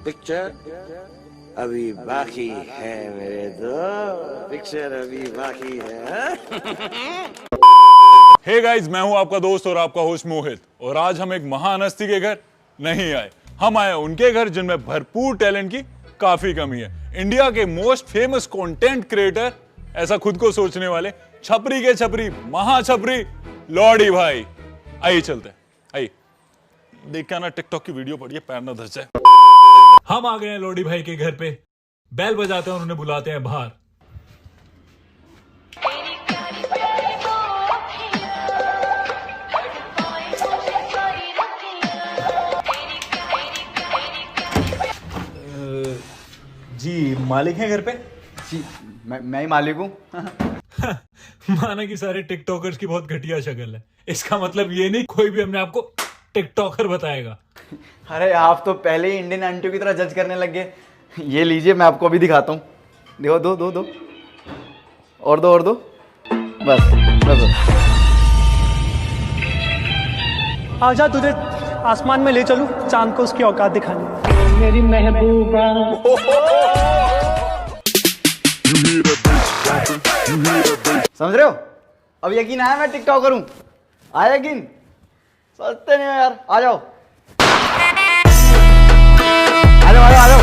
Picture अभी बाकी है मेरे दो, पिक्चर अभी बाकी है। हे गाइस, मैं हूं आपका दोस्त और आपका होस्ट मोहित, और आज हम एक महान हस्ती के घर नहीं आए, हम आए उनके घर जिनमें भरपूर टैलेंट की काफी कमी है। इंडिया के मोस्ट फेमस कंटेंट क्रिएटर, ऐसा खुद को सोचने वाले छपरी के छपरी, महाछपरी लॉडी भाई। आइए चलते हैं, आइए देख के आना टिकटॉक की वीडियो पड़ी है, पैर ना धस जाए। हम आ गए हैं लॉडी भाई के घर पे, बैल बजाते हैं और उन्हें बुलाते हैं बाहर। जी मालिक हैं घर पे? जी मैं ही मालिक हूँ। माना कि सारे टिकटॉकर्स की बहुत घटिया शक्ल है, इसका मतलब ये नहीं कोई भी हमने आपको टिकटॉकर बताएगा। अरे आप तो पहले ही इंडियन आंटियों की तरह जज करने लग गए। ये लीजिए, मैं आपको अभी दिखाता हूँ। देखो, दो दो दो और दो और दो, बस बस। आजा तुझे आसमान में ले चलूं, चांद को उसकी औकात दिखाने। मेरी महबूबा। समझ रहे हो? अब यकीन आया मैं टिकटॉकर हूँ? आया यकीन? सोचते नहीं हो यार। आ जाओ आ जाओ आ जाओ आ जाओ।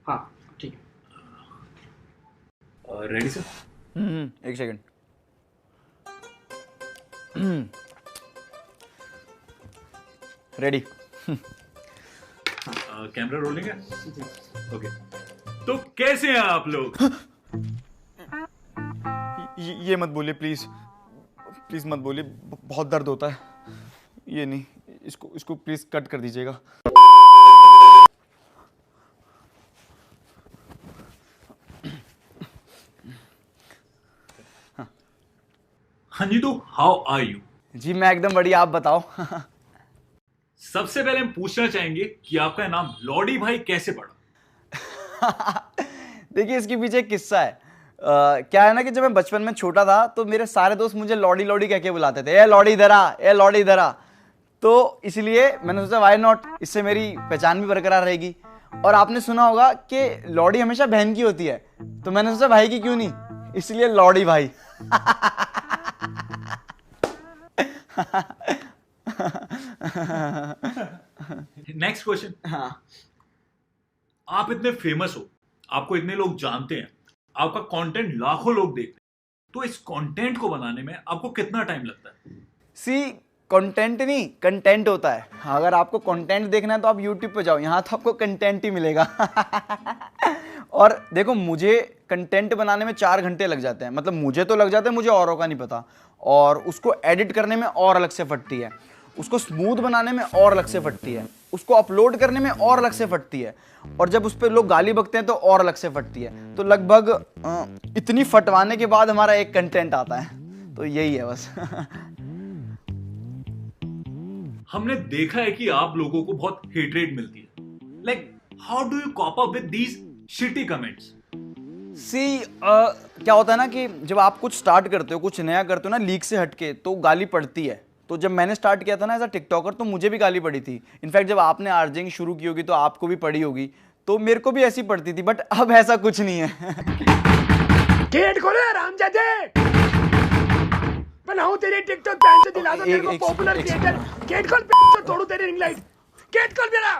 हाँ ठीक है। Ready sir? एक सेकंड। रेडी। कैमरा रोलिंग है? ओके। तो कैसे हैं आप लोग? ये मत बोलिए प्लीज, प्लीज मत बोलिए, बहुत दर्द होता है। ये नहीं, इसको प्लीज कट कर दीजिएगा। हाँ जी, तो हाउ आर यू? जी मैं एकदम बढ़िया, आप बताओ। सबसे पहले हम पूछना चाहेंगे कि आपका नाम लॉडी भाई कैसे पड़ा? देखिए, इसके पीछे एक किस्सा है। क्या है ना कि जब मैं बचपन में छोटा था तो मेरे सारे दोस्त मुझे लॉडी लॉडी कह के बुलाते थे। ए लॉडी इधर आ, ए लॉडी इधर आ। तो इसलिए मैंने सोचा व्हाई नॉट, इससे मेरी पहचान भी बरकरार रहेगी। और आपने सुना होगा कि लॉडी हमेशा बहन की होती है, तो मैंने सोचा भाई की क्यों नहीं, इसलिए लॉडी भाई। Next question. हाँ, आप इतने फेमस हो, आपको इतने लोग जानते हैं, आपका कंटेंट लाखों लोग देखते हैं, तो इस कंटेंट को बनाने में आपको कितना टाइम लगता है? सी कंटेंट नहीं, कंटेंट होता है। अगर आपको कंटेंट देखना है तो आप YouTube पे जाओ, यहाँ तो आपको कंटेंट ही मिलेगा। और देखो, मुझे कंटेंट बनाने में 4 घंटे लग जाते हैं, मतलब मुझे तो लग जाते हैं, मुझे औरों का नहीं पता। और उसको एडिट करने में और अलग से फटती है, उसको स्मूथ बनाने में और अलग से फटती है, उसको अपलोड करने में और अलग से फटती है, और जब उस पर लोग गाली बकते हैं तो और अलग से फटती है। तो लगभग इतनी फटवाने के बाद हमारा एक कंटेंट आता है। तो यही है बस। हमने देखा है कि आप लोगों को बहुत हेट रेट मिलती है। Like how do you cope up with these shitty comments? See क्या होता है ना कि जब आप कुछ स्टार्ट करते हो, कुछ नया करते हो ना, लीक से हटके, तो गाली पड़ती है। तो जब मैंने स्टार्ट किया था ना एज अ टिकटॉकर, तो मुझे भी गाली पड़ी थी। इनफैक्ट जब आपने आर्जिंग शुरू की होगी तो आपको भी पड़ी होगी, तो मेरे को भी ऐसी पड़ती थी। बट अब ऐसा कुछ नहीं है। गेट खोलो रामजादे, बनाऊं तेरे टिकटॉक पैन से दिला दो तेरे को पॉपुलर क्रिएटर। गेट खोल पे, तोड़ू तेरी रिंग लाइट। गेट खोल मेरा।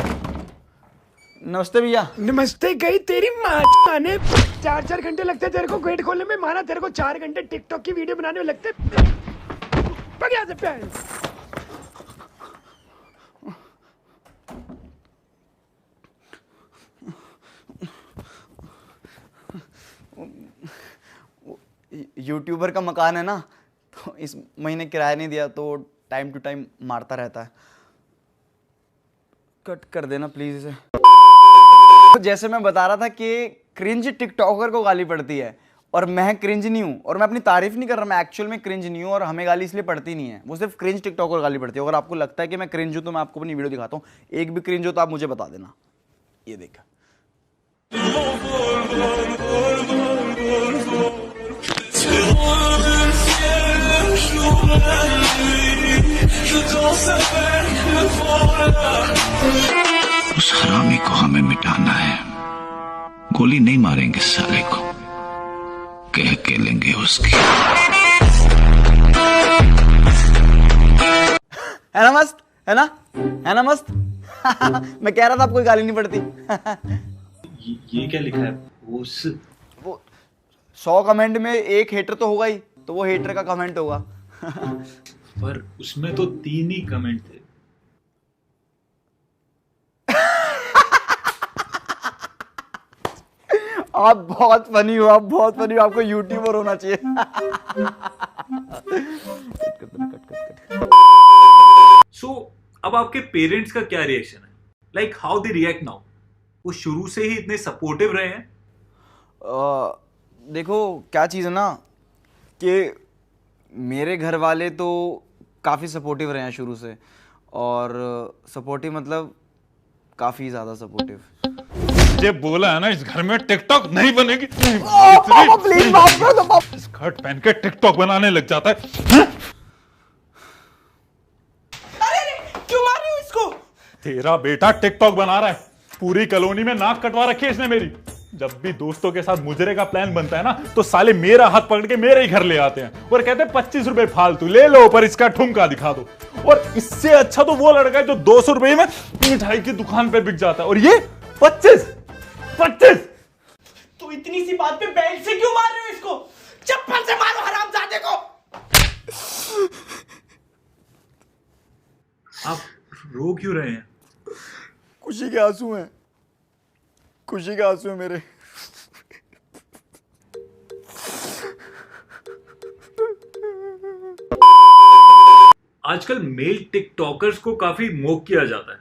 नमस्ते भैया। नमस्ते गई तेरी माँ ने। 4 घंटे लगते तेरे को गेट खोलने में, माना तेरे को 4 घंटे टिकटॉक की वीडियो बनाने में लगते। बगैर से पैन। यूट्यूबर का मकान है ना, तो इस महीने किराया नहीं दिया, तो टाइम टू टाइम मारता रहता है। कट कर देना प्लीज इसे। तो जैसे मैं बता रहा था कि क्रिंज टिकटॉकर को गाली पड़ती है, और मैं क्रिंज नहीं हूँ, और मैं अपनी तारीफ नहीं कर रहा, मैं एक्चुअल में क्रिंज नहीं हूँ, और हमें गाली इसलिए पड़ती नहीं है। वो सिर्फ क्रिंज टिकटॉकर गाली पड़ती है। अगर आपको लगता है कि मैं क्रिंज हूँ तो मैं आपको अपनी वीडियो दिखाता हूँ, एक भी क्रिंज हो तो आप मुझे बता देना। ये देखा। उस हरामी को हमें मिटाना है। गोली नहीं मारेंगे साले को, कह के लेंगे उसकी। है ना मस्त, है ना, है ना मस्त। मैं कह रहा था आपको गाली नहीं पड़ती। ये क्या लिखा है? उस वो 100 कमेंट में एक हेटर तो होगा ही, तो वो हेटर का कमेंट होगा। पर उसमें तो 3 ही कमेंट थे। आप बहुत फनी हो, आप बहुत फनी हो, आपको यूट्यूबर होना चाहिए। सो अब आपके पेरेंट्स का क्या रिएक्शन है? Like how they react now? वो शुरू से ही इतने सपोर्टिव रहे हैं? देखो क्या चीज़ है ना कि मेरे घर वाले तो काफ़ी सपोर्टिव रहे हैं शुरू से, और सपोर्टिव मतलब काफ़ी ज़्यादा सपोर्टिव। ये बोला है ना, इस घर में टिकटॉक नहीं बनेगी। पापा प्लीज माफ कर दो पापा। स्कर्ट पहन के टिकटॉक बनाने लग जाता है। अरे क्यों मार रहे हो इसको? तेरा बेटा टिकटॉक बना रहा है, पूरी कॉलोनी में नाक कटवा रखी है इसने मेरी। जब भी दोस्तों के साथ मुजरे का प्लान बनता है ना, तो साले मेरा हाथ पकड़ के मेरे ही घर ले आते हैं और कहते हैं 25 रुपए फालतू ले लो, पर इसका ठुमका दिखा दो। और इससे अच्छा तो वो लड़का है जो 200 रुपए में मिठाई की दुकान पे बिक जाता है, और ये 25। तो इतनी सी बात पे बेल्ट से क्यों मार रहे हो इसको? चप्पल से मारो हरामजादे को। आप रो क्यों रहे हैं? खुशी के आंसू हैं, खुशी के आंसू हैं मेरे। आजकल मेल टिकटॉकर्स को काफी मोक किया जाता है।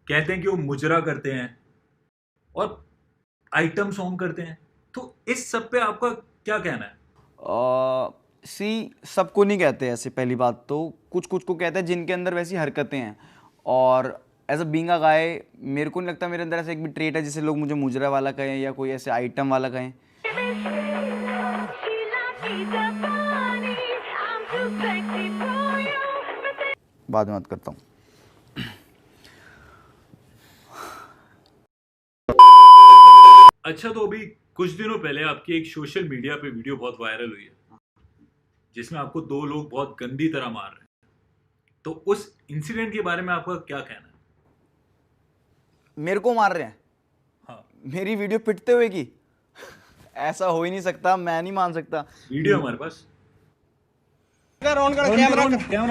कहते हैं कि वो मुजरा करते हैं और आइटम सॉन्ग करते हैं। तो इस सब पे आपका क्या कहना है? सबको नहीं कहते ऐसे, पहली बात तो कुछ कुछ को कहते हैं जिनके अंदर वैसी हरकतें हैं। और एज अ बीइंग अ गाय मेरे को नहीं लगता मेरे अंदर ऐसा एक भी ट्रेट है जिसे लोग मुझे मुजरा वाला कहें या कोई ऐसे आइटम वाला कहें। बाद में बात करता हूँ। अच्छा, तो अभी कुछ दिनों पहले आपकी एक सोशल मीडिया पे वीडियो बहुत वायरल हुई है जिसमें आपको 2 लोग बहुत गंदी तरह मार रहे हैं। तो उस इंसिडेंट के बारे में आपका क्या कहना है? मेरे को मार रहे हैं? हाँ, मेरी वीडियो पिटते हुए की? ऐसा हो ही नहीं सकता, मैं नहीं मान सकता। वीडियो हमारे पास। ऑन कर कैमरा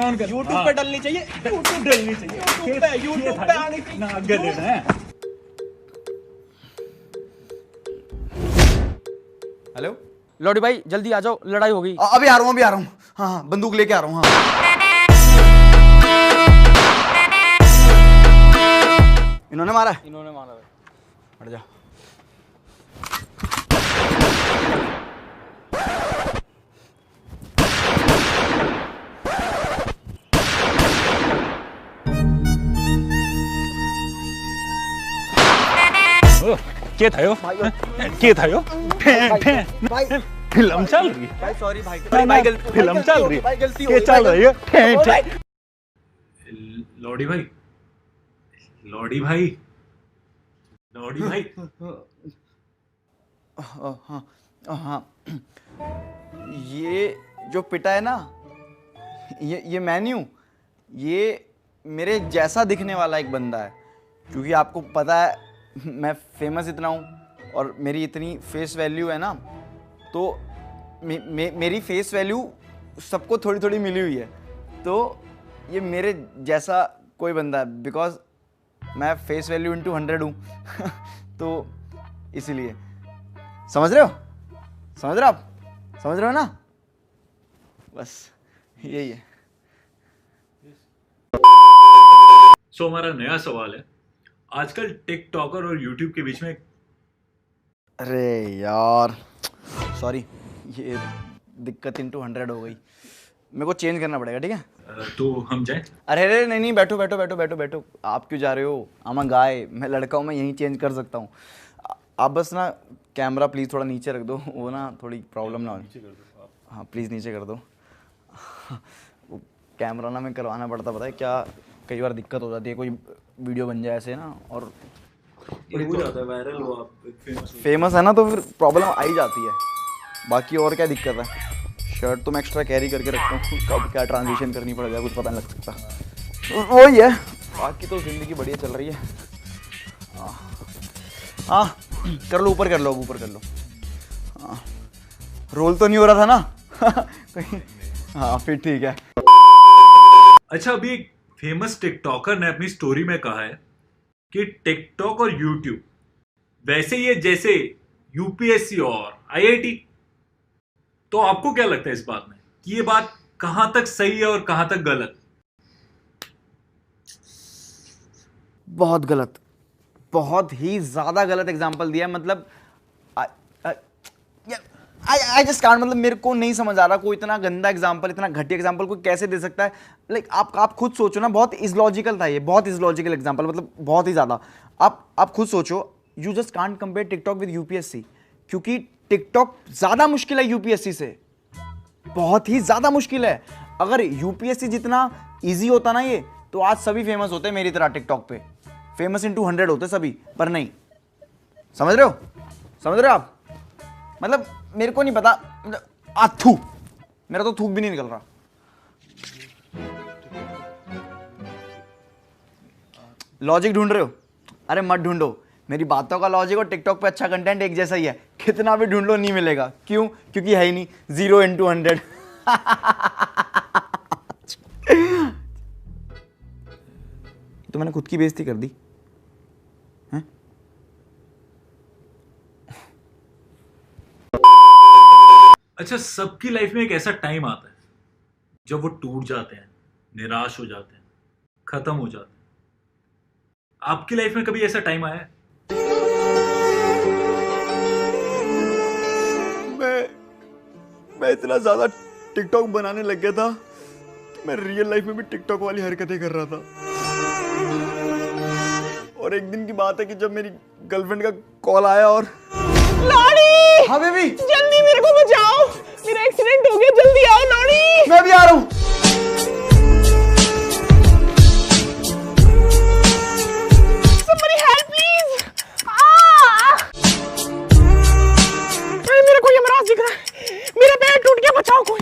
ऑन कर। YouTube पे डलनी चाहिए, YouTube पे आनी चाहिए ना, आगे देना है। हेलो लौड़ी भाई जल्दी आ जाओ, लड़ाई हो गई। अभी आ रहा हूँ, अभी आ रहा हूँ। हाँ हाँ, बंदूक लेके आ रहा हूँ। हाँ इन्होंने मारा है? इन्होंने मारा है। हट जा। क्या था यो? क्या था यो? फिल्म चल रही है भाई सॉरी भाई, फिल्म चल रही है, भाई गलती हो ये गई, चल भाई रही है। लौड़ी भाई, लौड़ी भाई, लौड़ी भाई। हाँ हाँ, ये जो पिटा है ना, ये मैं नहीं हूँ, ये मेरे जैसा दिखने वाला एक बंदा है। क्योंकि आपको पता है मैं फेमस इतना हूँ और मेरी इतनी फेस वैल्यू है ना, तो मेरी फेस वैल्यू सबको थोड़ी थोड़ी मिली हुई है। तो ये मेरे जैसा कोई बंदा है, बिकॉज मैं फेस वैल्यू इंटू 100 हूँ। तो इसीलिए समझ रहे हो, समझ रहे हो आप, समझ रहे हो ना? बस यही है। सो हमारा नया सवाल है, आजकल टिकटॉकर और यूट्यूब के बीच में। अरे यार सॉरी, ये दिक्कत इंटू 100 हो गई, मेरे को चेंज करना पड़ेगा, ठीक है? तो हम जाएं? अरे नहीं, बैठो बैठो बैठो बैठो बैठो। आप क्यों जा रहे हो? I'm a गाय, मैं लड़का हूँ, मैं यहीं चेंज कर सकता हूँ। आप बस ना कैमरा प्लीज़ थोड़ा नीचे रख दो, वो ना थोड़ी प्रॉब्लम ना हो। हाँ प्लीज़ नीचे कर दो। कैमरा ना में करवाना पड़ता, पता है क्या, कई बार दिक्कत हो जाती है, कोई वीडियो बन जाए ऐसे ना और ये हो जाता है वायरल हो आप फेमस है ना, तो फिर प्रॉब्लम आ ही जाती है। बाकी और क्या दिक्कत है, शर्ट तो मैं एक्स्ट्रा कैरी करके रखता हूँ, कब क्या ट्रांजिशन करनी पड़ जाए कुछ पता नहीं लग सकता, तो वही है। बाकी तो ज़िंदगी बढ़िया चल रही है। हाँ कर लो, ऊपर कर लो, ऊपर कर लो। हाँ रोल तो नहीं हो रहा था ना कहीं, हाँ फिर ठीक है। अच्छा, अभी एक फेमस टिकटॉकर ने अपनी स्टोरी में कहा है कि टिकटॉक और यूट्यूब वैसे ही है जैसे यूपीएससी और आईआईटी। तो आपको क्या लगता है इस बात में कि ये बात कहां तक सही है और कहां तक गलत? बहुत गलत, बहुत ही ज़्यादा गलत एग्जाम्पल दिया। मतलब आई जस्ट कांट, मतलब मेरे को नहीं समझ आ रहा कोई इतना गंदा एग्जाम्पल, इतना घटिया एग्जाम्पल कोई कैसे दे सकता है। लाइक आप खुद सोचो ना, बहुत इज़लॉजिकल था ये, बहुत इज़लॉजिकल एग्जाम्पल, मतलब बहुत ही ज़्यादा। आप खुद सोचो, you just can't compare TikTok with UPSC, क्योंकि टिकटॉक ज़्यादा मुश्किल है यूपीएससी से, बहुत ही ज़्यादा मुश्किल है। अगर यूपीएससी जितना ईजी होता ना ये, तो आज सभी फेमस होते मेरी तरह टिकटॉक पे, फेमस इन 200 होते सभी, पर नहीं। समझ रहे हो, समझ रहे हो आप? मतलब मेरे को नहीं पता, थू, मेरा तो थूक भी नहीं निकल रहा। लॉजिक ढूंढ रहे हो? अरे मत ढूंढो, मेरी बातों का लॉजिक और टिकटॉक पे अच्छा कंटेंट एक जैसा ही है, कितना भी ढूंढ लो नहीं मिलेगा। क्यों? क्योंकि है ही नहीं, 0 × 100। तो मैंने खुद की बेइज्जती कर दी हैं? अच्छा, सबकी लाइफ में एक ऐसा टाइम आता है जब वो टूट जाते हैं, निराश हो जाते हैं, खत्म हो जाते हैं। आपकी लाइफ में कभी ऐसा टाइम आया है? मैं इतना ज्यादा टिकटॉक बनाने लग गया था, मैं रियल लाइफ में भी टिकटॉक वाली हरकतें कर रहा था। और एक दिन की बात है कि जब मेरी गर्लफ्रेंड का कॉल आया और लॉरी! हाँ बेबी, जल्दी मेरे को बचाओ, मेरा एक्सीडेंट हो गया, जल्दी आओ लॉरी। मैं भी आ रहा हूँ। Somebody help please! मेरे को यमराज दिख रहा है, मेरा पैर टूट गया, बचाओ कोई।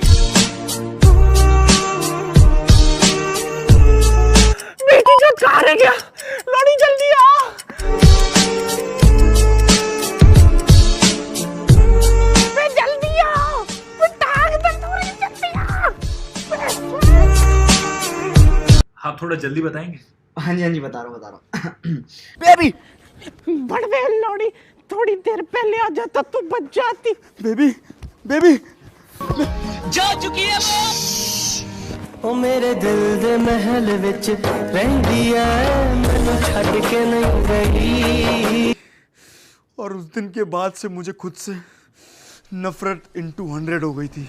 बेटी जो कहाँ रह गया? लॉरी जल्दी आ। जल्दी आ, टांग दर्द हो रही है, जल्दी आ। आप थोड़ा जल्दी बताएंगे? हाँ जी बता रहा हूँ। बेबी बड़वे लॉरी, थोड़ी देर पहले आ जाता तो बच जाती। बेबी जा चुकी है वो। ओ मेरे दिल दे महल विच रहंदी ऐ, मैनू छड्ड के नहीं गई। और उस दिन के बाद से मुझे खुद से नफरत इन 200 हो गई थी।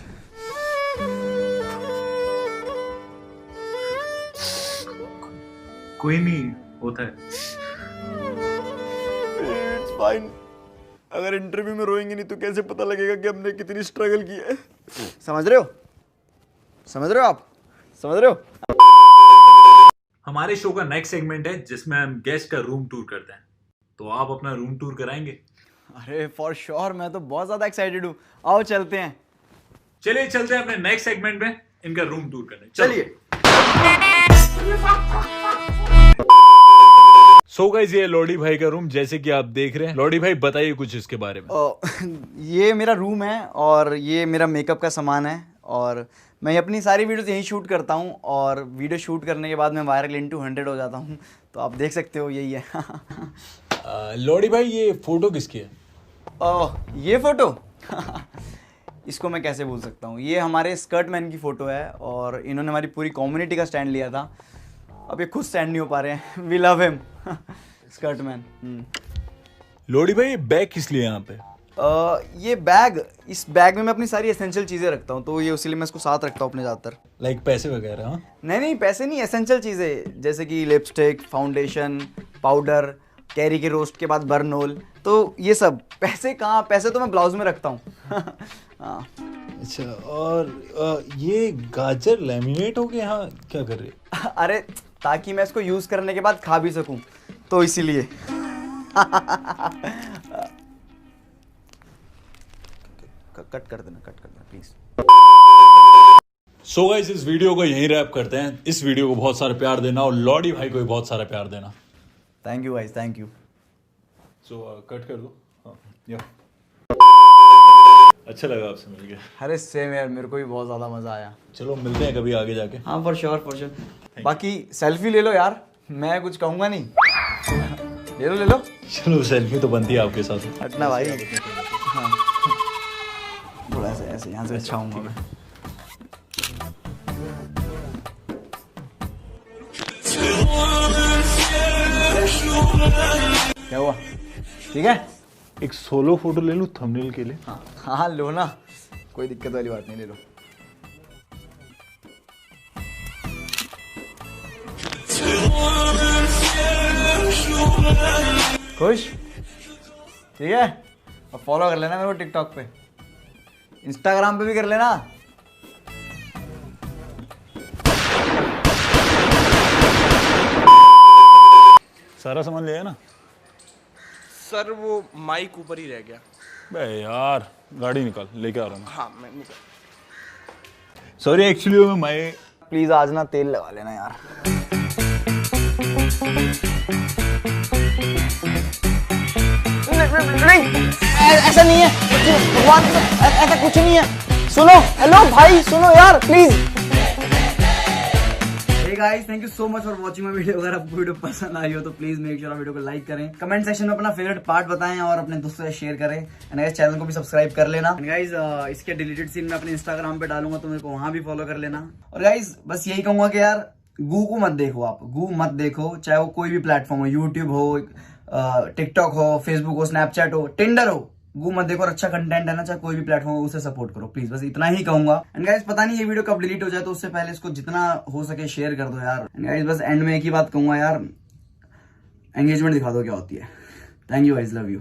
कोई नहीं, होता है। It's fine. अगर इंटरव्यू में रोएंगे नहीं तो कैसे पता लगेगा कि हमने कितनी स्ट्रगल की है? समझ रहे हो? समझ रहे हो आप? समझ रहे हो? हमारे शो का नेक्स्ट सेगमेंट है जिसमें हम गेस्ट का रूम टूर करते हैं। तो आप अपना रूम टूर कराएंगे? अरे फॉर श्योर, मैं तो बहुत ज्यादा एक्साइटेड हूँ। आओ चलते हैं। चलिए चलते हैं अपने नेक्स्ट सेगमेंट में इनका रूम टूर करने। चलिए। सो गाइस, ये लॉडी भाई का रूम जैसे कि आप देख रहे हैं। लॉडी भाई बताइए कुछ इसके बारे में। ये मेरा रूम है और ये मेरा मेकअप का सामान है, और मैं अपनी सारी वीडियोस यहीं शूट करता हूँ, और वीडियो शूट करने के बाद मैं वायरल इन 200 हो जाता हूँ। तो आप देख सकते हो, यही है। लॉडी भाई, ये फोटो किसकी है? ये फोटो इसको मैं कैसे भूल सकता हूँ। ये हमारे स्कर्ट मैन की फ़ोटो है, और इन्होंने हमारी पूरी कम्युनिटी का स्टैंड लिया था। अब ये खुद स्टैंड नहीं हो पा रहे हैं। We love him skirt man. लॉडी भाई, ये बैग किस लिए यहाँ पे? ये बैग, इस बैग में मैं अपनी सारी एसेंशियल चीज़ें रखता हूँ, तो ये उसीलिए मैं इसको साथ रखता हूँ अपने ज़्यादातर। लाइक पैसे वगैरह? हाँ, नहीं पैसे नहीं, एसेंशियल चीज़ें जैसे कि लिपस्टिक, फाउंडेशन, पाउडर, कैरी के रोस्ट के बाद बर्नोल, तो ये सब। पैसे कहाँ? पैसे तो मैं ब्लाउज में रखता हूँ। हाँ अच्छा, और ये गाजर लैमिनेट होके यहाँ क्या कर रहे हैं? अरे ताकि मैं इसको यूज करने के बाद खा भी सकूं, तो इसीलिए। कट कर देना प्लीज। सो गाइस, इस वीडियो को यहीं रैप करते हैं। इस वीडियो को बहुत सारा प्यार देना और लॉडी भाई को भी बहुत सारा प्यार देना। Thank you guys, thank you. So cut कर दो। हाँ, या अच्छा लगा आपसे मिलके। अरे सेम यार, मेरे को भी बहुत ज्यादा मजा आया। चलो मिलते हैं कभी आगे जाके। हाँ फॉर श्योर। बाकी सेल्फी ले लो यार, मैं कुछ कहूंगा नहीं। ले लो। चलो सेल्फी तो बनती है आपके साथ। हटना भाई। हाँ थोड़ा ऐसे यहाँ से अच्छा हूँ मैं। क्या हुआ? ठीक है, एक सोलो फोटो ले लूं थंबनेल के लिए? हाँ लो ना, कोई दिक्कत वाली बात नहीं, ले लो। खुश? ठीक है, अब फॉलो कर लेना मेरे को टिकटॉक पे, इंस्टाग्राम पे भी कर लेना। सारा सामान ले आया ना? सर वो माइक ऊपर ही रह गया। बे यार, गाड़ी निकाल, लेके आ रहा हूँ। हाँ मैं निकल। सॉरी, एक्चुअली मैं प्लीज आज ना तेल लगा लेना यार। नहीं, ऐसा नहीं है भगवान, ऐसा कुछ नहीं है। सुनो, हेलो भाई सुनो यार please. Hey guys, thank you so much for watching my video। अगर आपको वीडियो पसंद आई हो तो प्लीज मेक श्योर वीडियो को लाइक करें, कमेंट सेक्शन में अपना फेवरेट पार्ट बताएं और अपने दोस्तों से शेयर करें। एंड गाइस चैनल को भी सब्सक्राइब कर लेना। एंड गाइस इसके डिलीटेड सीन मैं अपने इंस्टाग्राम पे डालूंगा, तो मेरे को वहां भी फॉलो कर लेना। और गाइस बस यही कहूंगा कि यार गू को मत देखो, आप गू मत देखो, चाहे वो कोई भी प्लेटफॉर्म हो, यूट्यूब हो, टिकटॉक हो, फेसबुक हो, स्नैपचैट हो, टिंडर हो, गू मत देखो। और अच्छा कंटेंट है ना, चाहे कोई भी प्लेटफॉर्म हो, उसे सपोर्ट करो प्लीज। बस इतना ही कहूंगा। एंड गाइस पता नहीं ये वीडियो कब डिलीट हो जाए, तो उससे पहले इसको जितना हो सके शेयर कर दो यार। एंड गाइस बस एंड में एक ही बात कहूंगा यार, एंगेजमेंट दिखा दो क्या होती है। Thank you guys, love you.